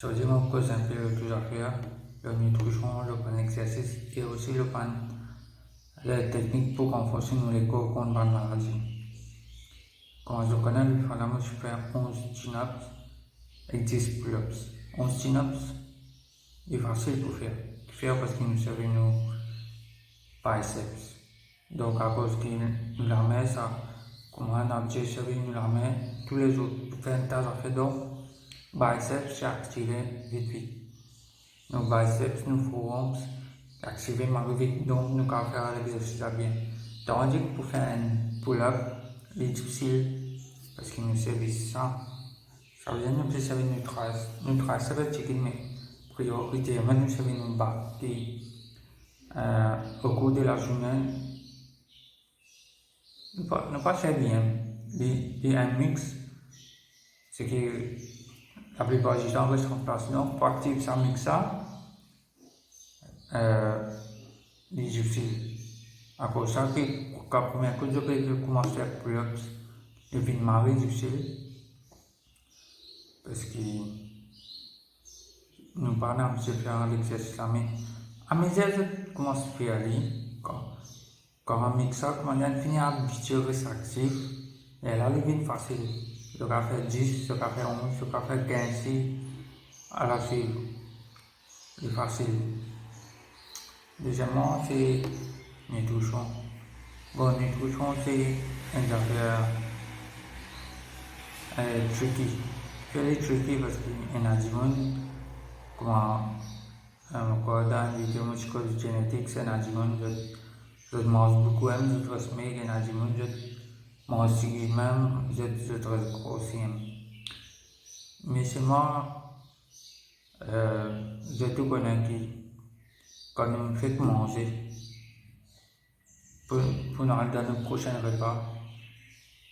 Ça veut dire que c'est un peu tout à faire, le nutrition, le plan exercice et aussi le plan les techniques pour renforcer nos corps contre la maladie. Quand je connais, il fallait me faire 11 chin-ups et 10 pull-ups. 11 chin-ups est facile pour faire parce qu'il nous sert nos biceps. Donc à cause qu'il nous la met ça, comme un objet servi nous la met, tous les jours, pour faire une tâche à faire donc, biceps, c'est activé vite. Nos biceps, nos forearms, activer vite, donc nous allons faire l'exercice bien. Tandis que pour faire un pull-up, il est difficile parce qu'il nous sert ça. Ça veut dire que nous servons nos triceps chicken, mais prioritairement nous servons nos bas qui au cours de la journée ne pas faire bien. Il y a un mix, c'est que la plupart du temps reste en place. Donc, pour activer ça, mix ça, il est difficile. À cause de ça, la première chose que je commence à faire pull-ups, je finis marrer difficile. Parce que nous parlons de faire l'exercice là, mais à mesure que je commence à faire quand on mixe ça, quand on finit à habituer actif, et là, il devient facile. Je vais faire 10, je vais faire 11, je vais faire 15 à la suite. C'est facile. Deuxièmement, c'est nutrition. Bon, nutrition, c'est une affaire tricky. C'est tricky parce qu'il y a du monde, comment, dans les vidéos musicales génétiques, c'est un du monde, je mange beaucoup, je transmets, il y a du monde, je mange même, je très gros aussi. Mais c'est moi, je te connais qui, quand on me fait manger, pour nous aller dans le prochain repas,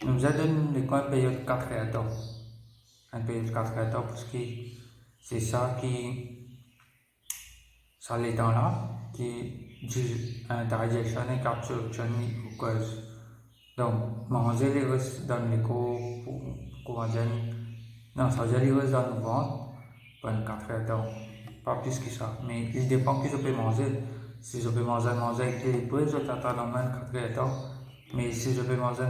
nous avons donné une période 4 heures. Une période 4 heures parce que c'est ça qui, ça les temps là, qui digestion et absorption muqueuse. Donc, manger les restes dans les corps, comment dire, non, ça veut dire les restes dans le ventre pendant 4 heures. Pas plus que ça. Mais il dépend que je peux manger. Si je peux manger avec les poils, je t'attends dans 4 heures. Mais si je peux manger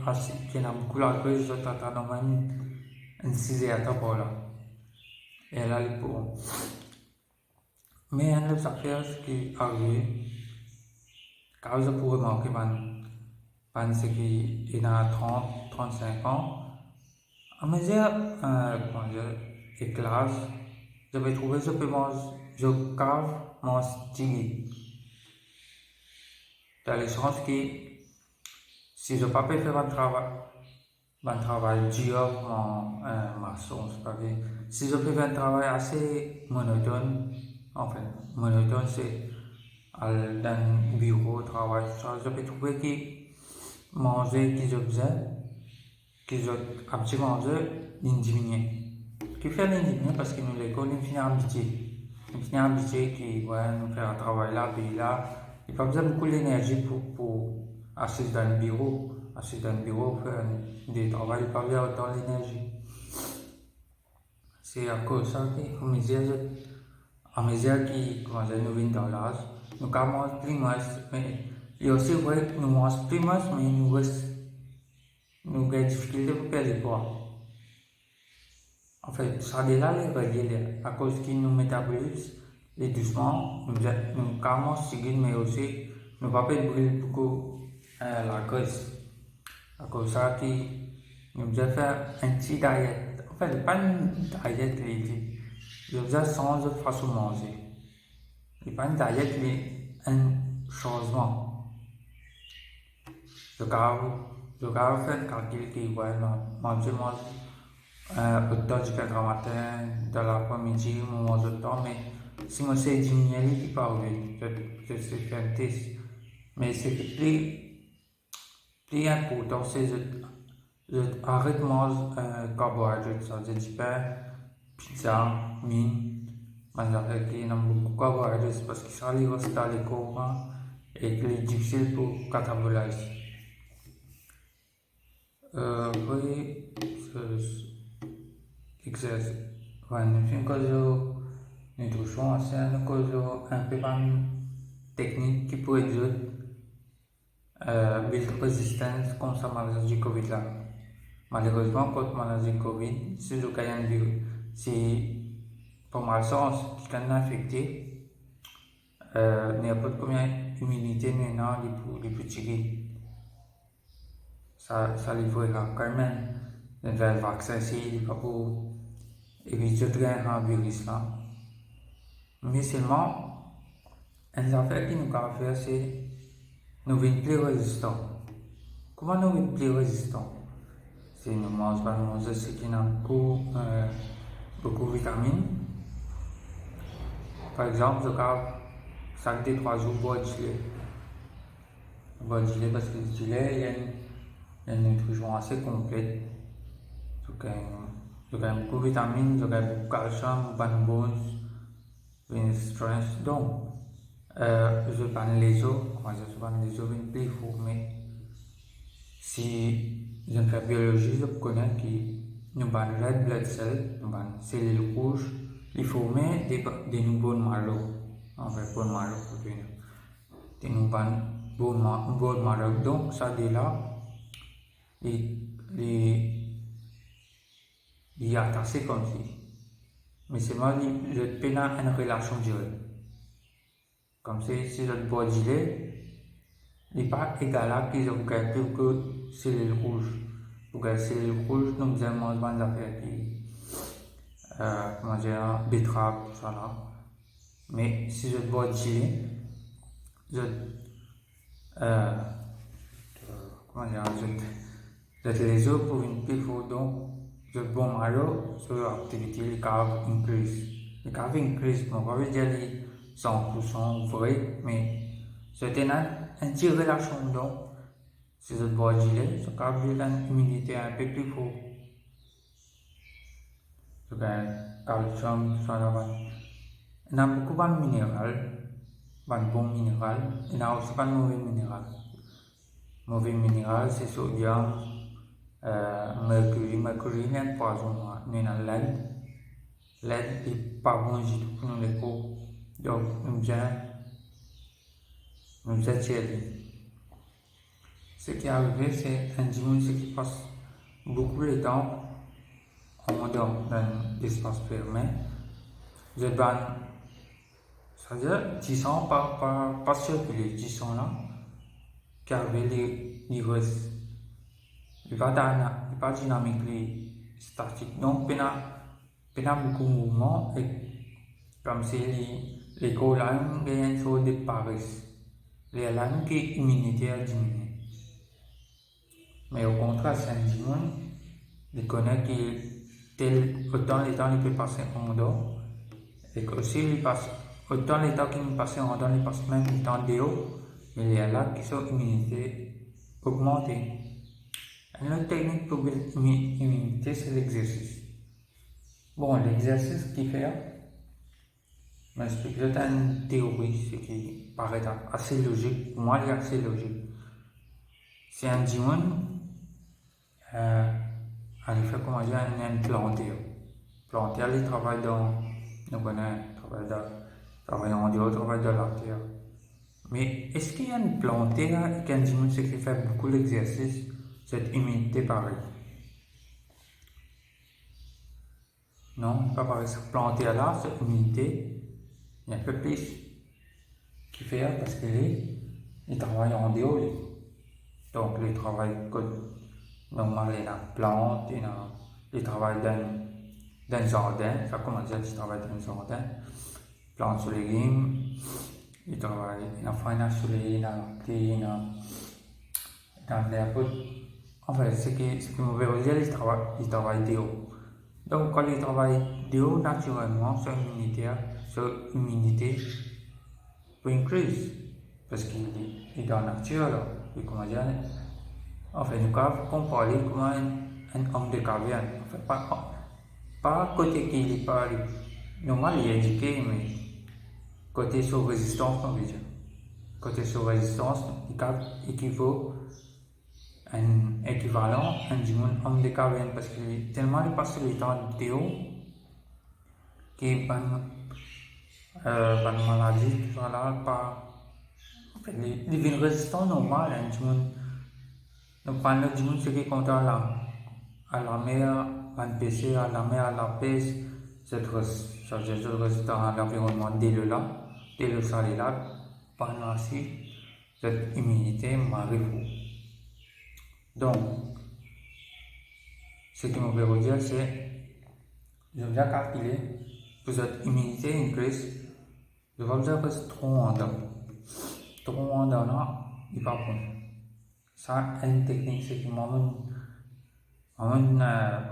assez, qu'il y en a beaucoup d'alcool, je t'attends dans 6 heures pour là. Et là, les pourront. Mais un des affaires qui arrive, car je pourrais remarquer, c'est qu'il y a 30, 35 ans, à mesure, comment dire, les classes, je vais trouver, je peux manger, je cave mon style. Dans le sens que, si je ne peux pas faire un travail dur, mon maçon, c'est pas vrai. Si je fais un travail assez monotone, enfin, monotone, c'est dans un bureau, travail, ça, je peux trouver que manger que je faisais, que je habitué manger, il diminue. Qui fait l'indigné parce que nous l'école, il finit habitué. Il finit habitué qui, ouais, nous faire un travail là, puis là. Il n'y a pas besoin de beaucoup d'énergie pour assister dans le bureau. Assister dans le bureau, faire des travaux, il n'y a pas besoin autant d'énergie. C'est à cause de ça qu'à mesure qui, comment dire, nous venons dans l'âge, nous commençons plus mal, mais il y a aussi vrai que nous mangeons plus mal, mais nous avons des difficultés pour perdre du poids. En fait, ça déjà les régler à cause que nous métabolisme et doucement, nous commençons à seguir, mais aussi nous ne pouvons pas brûler beaucoup la graisse. À cause de ça, nous devons faire un petit diète. En fait, pas une diète, nous devons changer de façon de manger. Ce n'est pas une diète, mais un changement. Je vais faire un calcul qui va manger autant du le matin, dans l'après-midi, on mange autant, mais si on sait diminuer, il peut pas je sais faire un test. Mais c'est plus important, c'est je arrête de manger carbohydrates, ça veut dire pain, pizza, mine, il y a beaucoup de carbohydrates parce que ça les reste dans les corps et qu'il est difficile pour cataboliser. Oui, exercice. Bueno, c'est une cause nutrition, c'est une cause un peu technique qui peut aider build résistance contre la maladie du Covid là. Malheureusement, contre la maladie du Covid, si le cas un virus, si pour malchance quelqu'un est infecté, il n'y a pas de combien d'immunité maintenant les petits. Ça livrera quand même. Le vaccin, c'est pas pour éviter de gagner un virus là. Mais seulement, une affaire qui nous a fait, c'est nous devenir plus résistants. Comment nous devenir plus résistants? C'est nous manger ce qui a beaucoup de vitamines. Par exemple, chaque 2-3 jours, boire du lait. Boire du lait parce que le lait, il y a une nutrition assez complète. Il y a beaucoup de vitamines, il y a beaucoup de calcium, bonnes bones, une strength. Donc, je parle les os, je parle les os, une plus formée. Si je fais biologie, je connais que nous avons red blood cells, nous avons cellules rouges, ils forment des nouveaux marrows. En fait, bone marrow pour dire. Nous avons bone marrow. Donc, ça dit là, il est attaché comme si. Mais c'est moi, je peux avoir une relation directe. Comme si je bois du lait, il n'est pas égal à qu'ils ont plus que cellules rouges. Pour que les cellules rouges, nous avons des affaires qui, comment dire, betterave, tout ça là. Mais si je bois du lait, comment dire, je les os pour une plus forte, donc je bon marrow sur l'activité, les caves increase. Les caves increase, on va dire 100% vrai, mais c'était une petite relation, donc si je bois du lait, je cave une immunité un peu plus forte. Je gagne calcium, ça là. Il y a beaucoup de minéraux, de bons minéraux, il y a aussi de mauvais minéraux. Mauvais minéraux, c'est sodium, mercure. Mercure, il y a un poison, il y a l'aide. L'aide n'est pas bon du tout pour les peaux. Donc, nous attirons. Ce qui est arrivé, c'est un dimanche qui passe beaucoup de temps en dans l'espace fermé. Je banne, c'est-à-dire, 10 ans pas circuler, 10 ans là, qui arrive les virus. Il n'est pas dynamique, statique. Donc, il y a beaucoup de mouvements et comme si les collines gagnent sur des paris. Les lignes qui immunité a diminué. Mais au contraire, c'est un dimanche, il connaît que autant les temps il peut passer en dehors et que aussi il passe autant les temps qu'il passe en dehors, il passe même le temps dehors, mais il y a là qui sont immunité augmentée. Une autre technique pour l'immunité, c'est l'exercice. Bon, l'exercice qu'il fait, je m'explique, c'est une théorie, ce qui paraît assez logique, pour moi, il est assez logique. C'est un dimanche, il fait comment dire, un planter. Planter, il travaille travaille en dehors, travaille dans la terre. Mais est-ce qu'il y a une plantée là, qu'un dimanche qui fait beaucoup d'exercice, cette immunité pareille? Non, pas pareil. Cette plantée là, cette immunité, il y a un peu plus qui fait parce qu'il travaille en dehors. Donc, il travaille normal, il a plante, il travaille dans un jardin. Ça commence à dire qu'il travaille dans un jardin. Plante sur les légumes, il travaille, il a faim à soleil, il a clé, il a l'air. Enfin, ce que vous verrez dire, il travaille dehors. Donc, quand il travaille dehors, naturellement, son immunité peut increase. Parce qu'il est dans la nature, alors. Et comment dire, enfin, nous avons comparé comme un homme de caverne. Enfin, pas côté qu'il est pas normal, il est éduqué, mais côté sur résistance, on veut dire. Côté sur résistance, il équivaut un équivalent à un homme de caverne parce qu'il est tellement passé le temps de Théo, qui ban maladie, voilà, pas. Les vignes résistantes normales, hein, nous parlons de ce qui compte à la mer, à PC, à la mer, à la pêche, cette résistant à l'environnement dès le salé là, pendant ainsi, cette immunité m'arrive. Donc, ce qui me veut dire, c'est, je viens calculer, pour cette immunité increase, je vais dire que c'est trop en là, il va bon. Ça, une technique, c'est qui m'a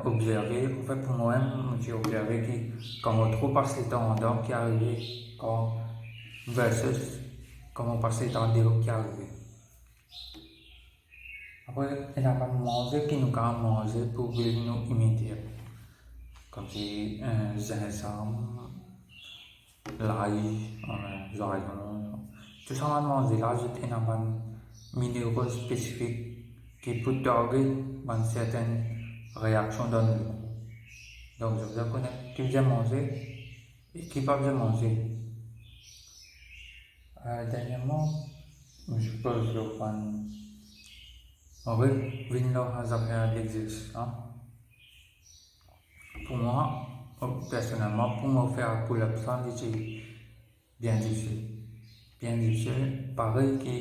observé, en fait, pour moi-même, j'ai observé que quand on trop passe le temps en dehors qui est arrivé, quand versus quand on passe le temps en dehors qui est arrivé. Après, il y a pas de manger qui nous a mangé pour nous imiter. Comme si gingembre, l'ail, l'oignon, tout ça va manger là, il y a pas de minéraux spécifiques qui peuvent tarder dans certaines réactions dans le corps. Donc, je vous connais qui vient manger et qui pas bien manger. Dernièrement, je peux le prendre. Oui, venir à l'exercice. Pour moi, personnellement, pour me faire pour la personne, c'est bien difficile. Bien difficile. Pareil que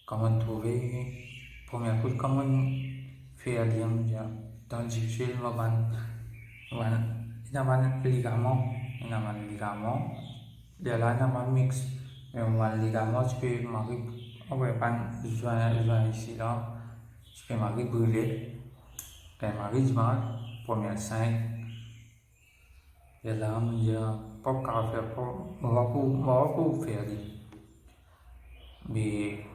comment trouver, première chose, comment faire bien. Dans difficile, il y a un ligament. Il y a un ligament. Il y a un mix. Mais un ligament, tu peux m'arriver. Ouais, je viens ici là. Je peux m'arriver brûler. Et m'arrive mal. Première 5. Et là, il y a pas qu'à faire. On va pour faire. Mais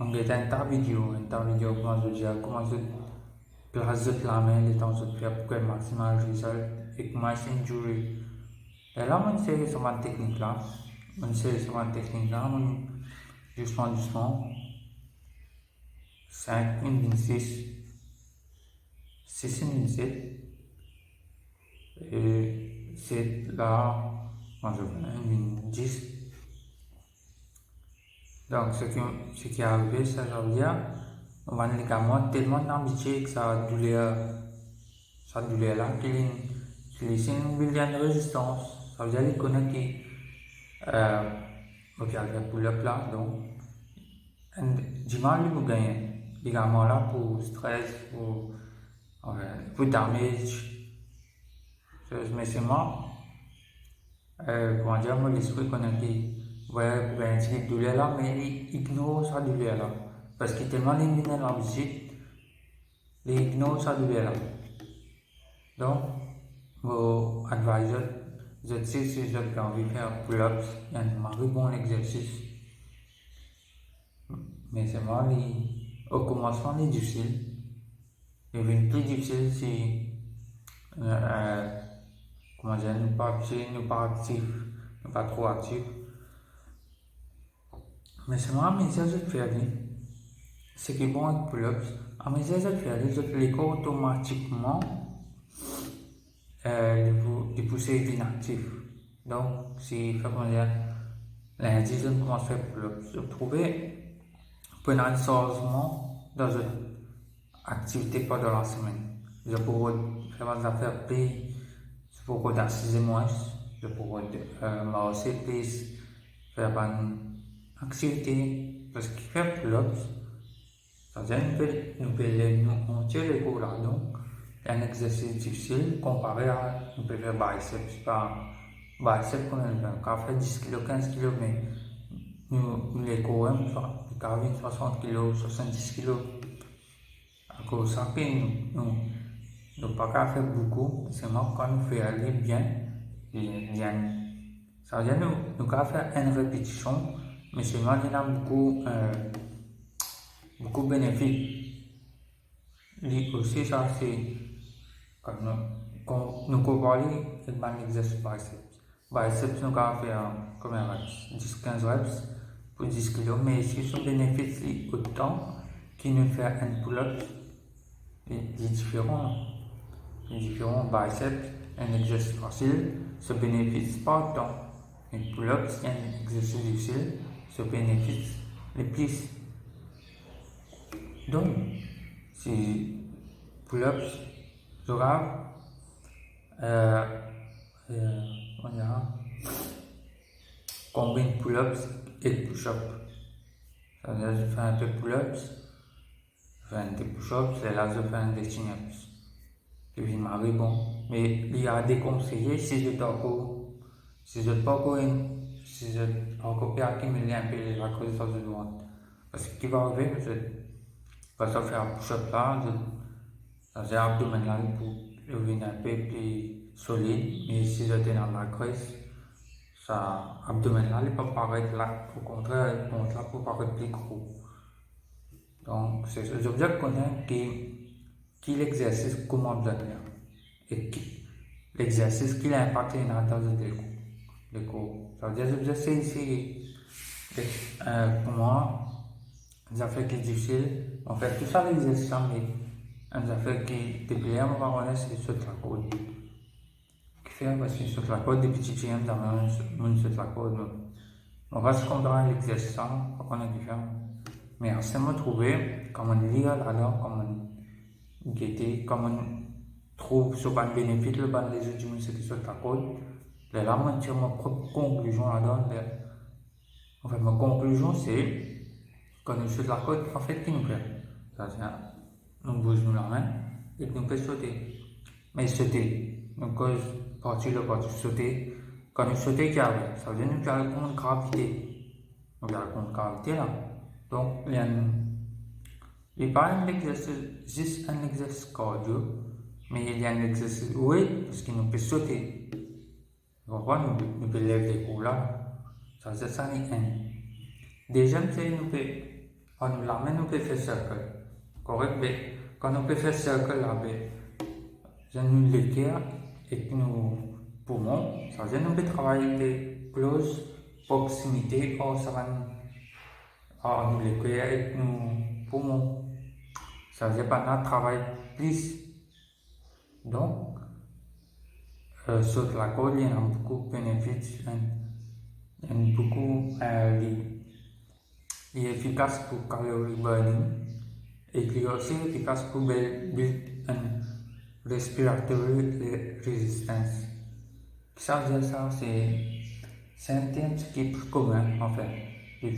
on a une vidéo comment je place la main, les temps de faire pour que maximal résultat et que maximum jury. Et là, on sait sur ma technique là. Doucement. 5, 1, 6. 6, 1, 7. Et 7 là, moi je vais 10. Donc, ce qui est arrivé, ça veut dire, on va les gamins tellement habitués que ça douleur là, qu'il y a une billion de résistance. Ça veut dire qu'ils connaissent qui, pour le plat, donc, du mal pour gagner. Les gamins là pour stress, pour damage. Mais c'est moi, comment dire, moi, l'esprit connaît qui. Ouais, ben, c'est douleur là, mais il ignore sa douleur là. Parce qu'il est tellement éliminé la visite, il ignore sa douleur là. Donc, vos advisors, je sais si vous avez envie de faire pull-ups, il y a un bon exercice. Mais c'est moi, au commencement, c'est difficile. Il devient plus difficile si, comment dire, nous pas actifs, nous pas trop actifs. Mais c'est moi, mes exercices de faire, ce qui est bon avec pull-ups, à mes exercices de faire, je clique automatiquement de pousser inactif. Donc, si comment dire, lundi, je commence à faire pull-ups, je trouvais pendant un changement dans une activité pendant la semaine. Je pourrais faire des affaires plus, je pourrais d'assiser moins, je pourrais marcher plus, faire une activité, parce que faire pull-ups, ça veut dire nous tire les cours là, donc un exercice difficile comparé à nous peut faire biceps. Biceps, quand on fait 10 kg, 15 kg, mais nous les cours, nous avons 60 kg, 70 kg. À cause de ça, nous ne pas faire beaucoup, seulement quand nous faisons aller bien. Ça veut dire nous avons faire une répétition, mais seulement il y a beaucoup de bénéfices. Aussi, ça c'est quand nous comparons avec un exercice biceps. Biceps, nous avons fait combien de reps? 10-15 reps pour 10 kg, mais ici, son bénéfice est autant qu'il nous fait un pull-up. Il est différent. Biceps, un exercice facile se bénéficie pas autant. Les pull-ups, qui est un exercice difficile, se bénéficie le plus. Donc, si pull-ups, grave, on dira, combine pull-ups et push-ups. C'est-à-dire, je fais un peu pull-ups, je fais un peu push-ups, et là, je fais un des chin-ups. Et puis, m'arrive bon. Mais il y a des conseillers si je t'encours, si je t'encours, si je t'encours pas accumuler un peu les accroches de droite. Parce que ce qui va arriver, je vais faire un push-up là, j'ai abdominal pour devenir un peu plus solide. Mais si je t'ai dans la graisse, ça abdominal il peut paraître là, au contraire, il monte là pour paraître plus gros. Donc, c'est ce objet qu'on a qui l'exercice comment bien faire. Et l'exercice qui impacte les natas de cours. Ça veut dire que c'est ici, pour moi, des affaires qui sont difficiles. On fait tout ça l'exercice, mais des affaires qui te plaisent, on va regarder c'est sur la code. Qui fait parce que sur la code, des petits chiens, dans le sur la code. On va se comparer à l'exercice, on est différent. Mais à ce moment trouver, comment lire là-dedans, comment guetter, comment trouve ce ban bénéfice, le ban des outils qui sur la code. Là, moi, je tire ma propre conclusion là-dedans. En fait, ma conclusion, c'est quand nous sur la code, en fait, qui nous fait? C'est-à-dire, nous bougeons la main et nous fait sauter. Mais sauter, donc, partie sauter, quand nous sautons, qui arrive? Ça veut dire que nous avons une gravité. Nous avons une gravité là. Donc, il n'y a pas un exercice, juste un exercice cardio, mais il y a un exercice, oui, parce qu'il nous peut sauter. Vous comprenez, nous peut lever les coups là. Ça veut dire ça, c'est un. Deuxième, c'est nous peut, quand nous la main, nous peut faire cercle. Correct, mais quand nous peut faire cercle là, nous le cœur et nos poumons, ça veut dire nous peut travailler des close proximité, or ça va nous le cœur et nos poumons. Ça veut dire pas nous travailler plus. Donc, sur la corde, il y a beaucoup de bénéfices, il y a beaucoup il est efficace pour calorie burning et il est aussi efficace pour build une respiratory resistance. Ça veut dire ça, c'est un terme qui est plus commun en fait. Il ne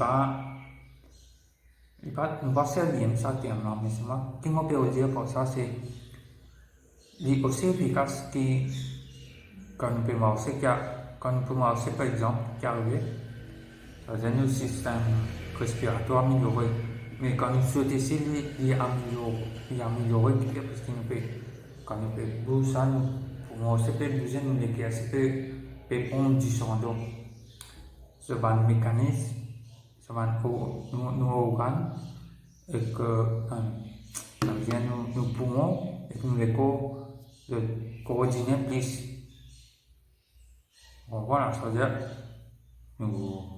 va servir ça terme là, mais c'est moi qui m'a pu dire pour ça, c'est il est aussi efficace que quand on peut marcher, par exemple, qui arrive, ça veut dire le système respiratoire amélioré. Mais quand nous sautons ici, il est amélioré parce qu'il nous peut, quand nous peut bouger ça, nous pouvons aussi bouger nous les pièces, peut prendre du sang d'eau. Ce va le mécanisme, ce va nos organes, et que ça vient nous poumons, et que nous les coordonner plus. Bon, voilà, ça veut dire nous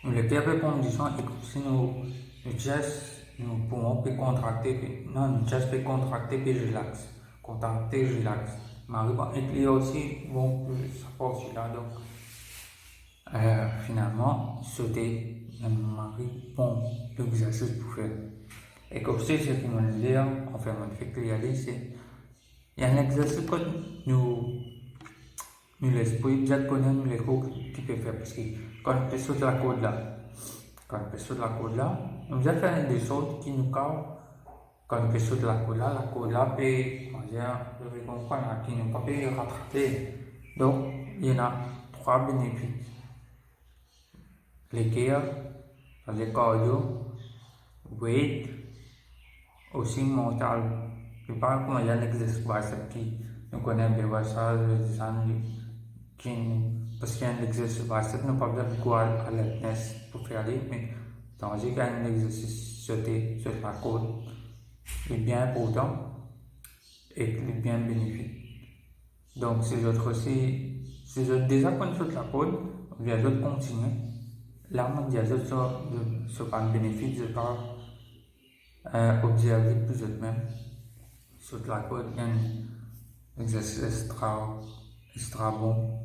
les perdons conditions et si nous chest, nous poumons peut contracter, non, nous chest peut contracter puis relax, contracter, relax. Mais il y a aussi bon ça part aussi là donc finalement sauter Marie bon l'exercice pour faire. Et comme c'est ce qui me dit, enfin on fait clairement c'est il y a un exercice que nous l'esprit déjà connaît nous les cours qui peut faire parce que quand on peut sauter la corde là, nous allons faire des sauts qui nous calment. Quand on peut sauter la corde là peut, je vais comprendre, qui nous peut rattraper. Donc, il y en a 3 bénéfices. Les cœurs, les cardio, weight, aussi mental. Je parle comment il y a l'exercice qui nous connaît bien ça, parce qu'il y a un exercice basique, nous pas besoin de quoi à l'alertness pour faire aller, mais tandis qu'il y a un exercice sauter sur la corde, il est bien important et il est bien bénéfique. Donc, ces autres aussi, ces autres déjà qu'on saute la corde, les autres continuent. Là, on dit les autres sur un bénéfice, je parle observer plus eux-mêmes. Sur la corde, il y a l'exercice extra bon.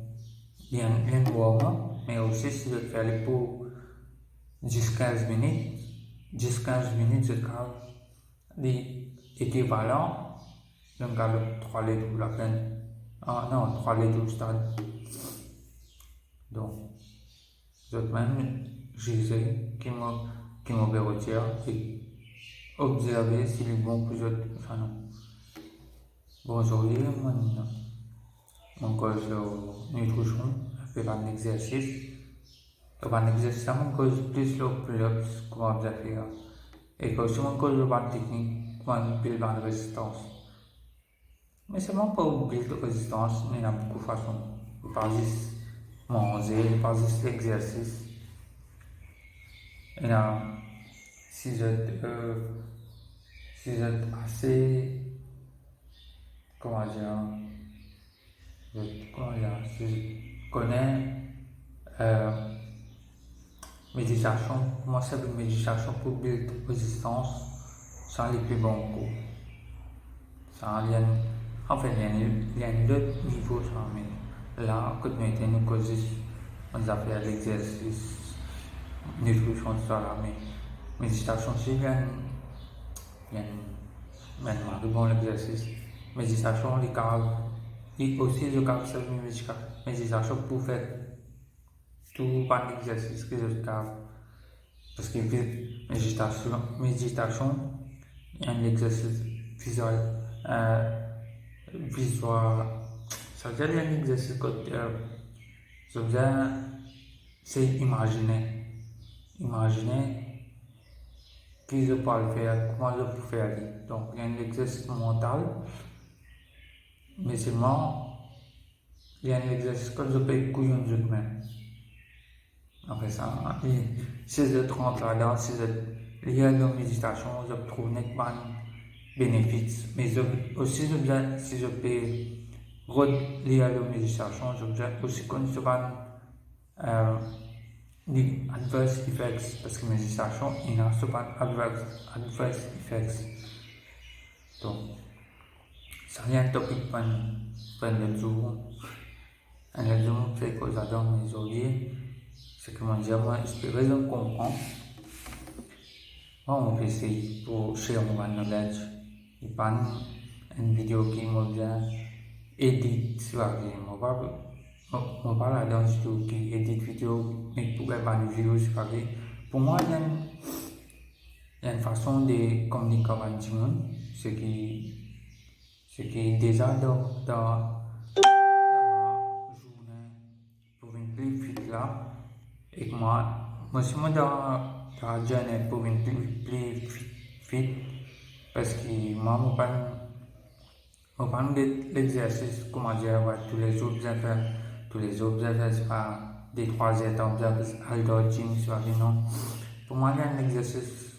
Bien warm, mais aussi si je fais pour 10-15 minutes, 10-15 minutes de carb, l'équivalent d'un gars de 3 litres la peine. Ah non, 3 litres au stade. Donc, je même gisé qui me retire et observer s'il est bon pour eux. Enfin non. Bon, aujourd'hui, mon cause de nutrition, je fais un exercice. Un exercice, mon cause plus le pull-ups, comment vous faire. Et aussi mon cause de bonne technique, comment build de résistance. Mais c'est pas pour build de résistance, mais il y a beaucoup de façons. Pas juste manger, pas juste l'exercice. Et là, si vous êtes assez, comment dire, si je connais méditation, moi c'est une méditation pour build résistance sans les plus bons coups. En fait, il y a un autre niveau ça, mais là, quand nous causons, on a fait l'exercice, nutrition, tout ça là, mais méditation, c'est il y a un bon exercice. Méditation, les câbles, et aussi le câble, c'est une méditation pour faire tout par l'exercice que je câble. Parce que méditation, il y a un exercice visuel. Ça veut dire qu'il y a un exercice que ça veut dire c'est imaginer qui je peux le faire, comment je peux faire. Donc il y a un exercice mental, mais seulement il y a un exercice que je peux couillon de même. Après ça, si je rentre là-dedans, si je lis la méditation, je trouve nettement bénéfice. Mais aussi, si je peux relire la méditation, je peux aussi connaître les adverse effects, parce que méditation, il y a souvent adverse effects. Donc, c'est rien de topic pour le jour. Un exemple, c'est que j'adore mes oreilles. C'est que moi, j'espérais comprendre. Moi, on fait essayer pour share mon knowledge. Il n'y a pas une vidéo qui m'a bien édite sur la vie. Je parle là-dedans du qui édite vidéo, mais pour faire une vidéo sur la vie. Pour moi, il y a une façon de communiquer avec tout le monde. Ce qui est déjà dans la journée pour une plus vite là. Et moi, si moi dans la journée pour une plus vite, parce que moi, je pas l'exercice, comment dire, tous les jours, c'est pas des 3 étapes, outdoor gym, non. Pour moi, il y a un exercice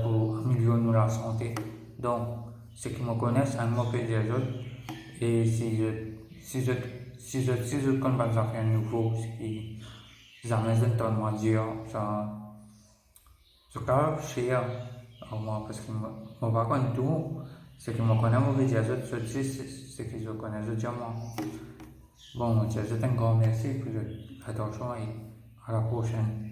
pour améliorer la santé. Donc, ceux qui me connaissent, ça me fait des autres. Et si je connais pas des affaires nouveaux, jamais je ne t'en dire, ça, je peux share, moi, parce que je ne pas connaître tout. Ceux qui me connaissent, je vais dire, ceux qui je connais, je dis moi. Bon, je te un grand merci pour l'attention et à la prochaine.